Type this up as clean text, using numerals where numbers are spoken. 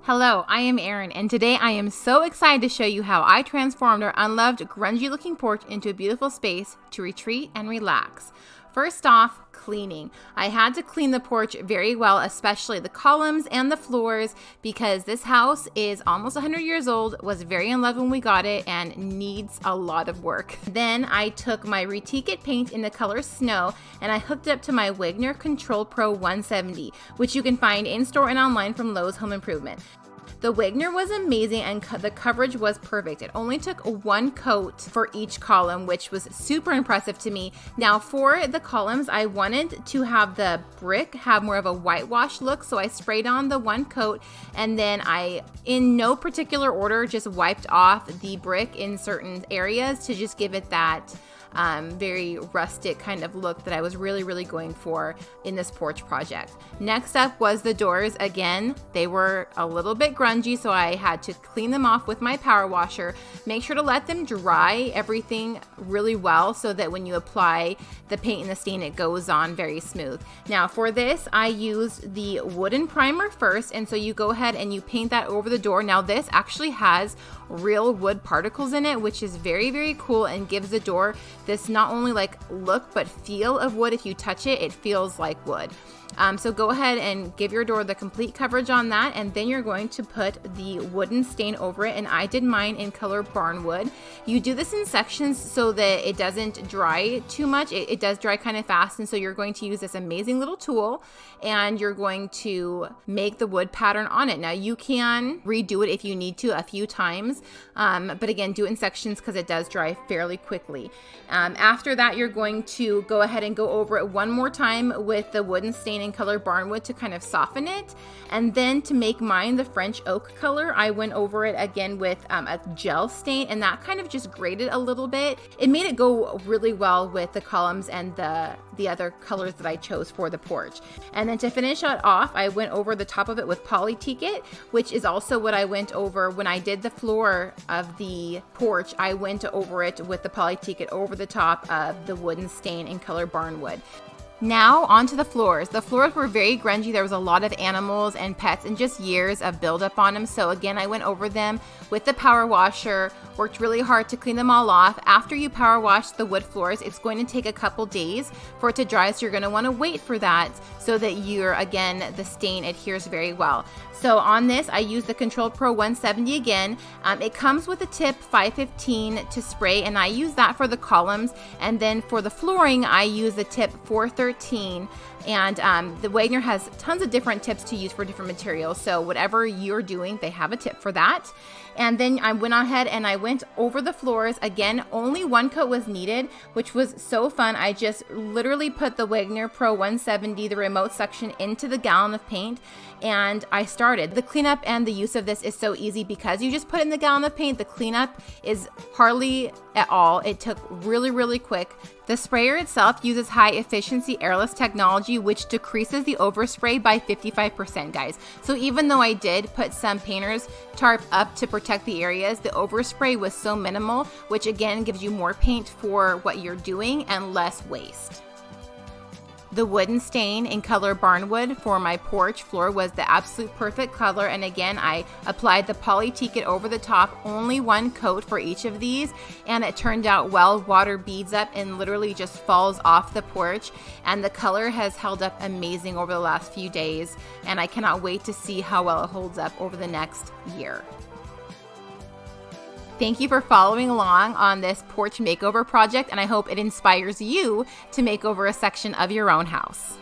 Hello, I am Erin, and today I am so excited to show you how I transformed our unloved, grungy-looking porch into a beautiful space to retreat and relax. First off, cleaning. I had to clean the porch very well, especially the columns and the floors, because this house is almost 100 years old, was very in love when we got it, and needs a lot of work. Then I took my Retique paint in the color Snow, and I hooked it up to my Wagner Control Pro 170, which you can find in-store and online from Lowe's Home Improvement. The Wagner was amazing and the coverage was perfect. It only took one coat for each column, which was super impressive to me. Now for the columns, I wanted to have the brick have more of a whitewash look, so I sprayed on the one coat and then I, in no particular order, just wiped off the brick in certain areas to just give it that very rustic kind of look that I was really going for in this porch project. Next up was the doors. Again, they were a little bit grungy, so I had to clean them off with my power washer. Make sure to let them dry everything really well so that when you apply the paint and the stain, it goes on very smooth. Now for this, I used the wooden primer first, and so you go ahead and you paint that over the door. Now this actually has real wood particles in it, which is very cool and gives the door this not only like look but feel of wood. If you touch it, it feels like wood. So go ahead and give your door the complete coverage on that, and then you're going to put the wooden stain over it, and I did mine in color Barnwood. You do this in sections so that it doesn't dry too much. It does dry kind of fast, and so you're going to use this amazing little tool and you're going to make the wood pattern on it. Now you can redo it if you need to a few times, but again, do it in sections because it does dry fairly quickly. After that, you're going to go ahead and go over it one more time with the wooden stain in color Barnwood to kind of soften it. And then to make mine the French oak color, I went over it again with a gel stain, and that kind of just graded a little bit. It made it go really well with the columns and the other colors that I chose for the porch. And then to finish it off, I went over the top of it with Polytique, which is also what I went over when I did the floor of the porch. I went over it with the Polytique over the top of the wooden stain in color Barnwood. Now onto the floors. The floors were very grungy. There was a lot of animals and pets and just years of buildup on them. So again, I went over them with the power washer, worked really hard to clean them all off. After you power wash the wood floors, it's going to take a couple days for it to dry. So you're going to want to wait for that so that the stain adheres very well. So on this, I use the Control Pro 170 again. It comes with a tip 515 to spray, and I use that for the columns. And then for the flooring, I use the tip 413. And the Wagner has tons of different tips to use for different materials. So whatever you're doing, they have a tip for that. And then I went ahead and I went over the floors. Again, only one coat was needed, which was so fun. I just literally put the Wagner Pro 170, the remote suction, into the gallon of paint, and I started. The cleanup and the use of this is so easy because you just put in the gallon of paint. The cleanup is hardly at all. It took really quick. The sprayer itself uses high efficiency airless technology, which decreases the overspray by 55%, guys. So even though I did put some painter's tarp up to protect the areas, the overspray was so minimal, which again gives you more paint for what you're doing and less waste. The wooden stain in color Barnwood for my porch floor was the absolute perfect color, and again I applied the Polytique over the top, only one coat for each of these, and it turned out well. Water beads up and literally just falls off the porch, and the color has held up amazing over the last few days, and I cannot wait to see how well it holds up over the next year. Thank you for following along on this porch makeover project, and I hope it inspires you to make over a section of your own house.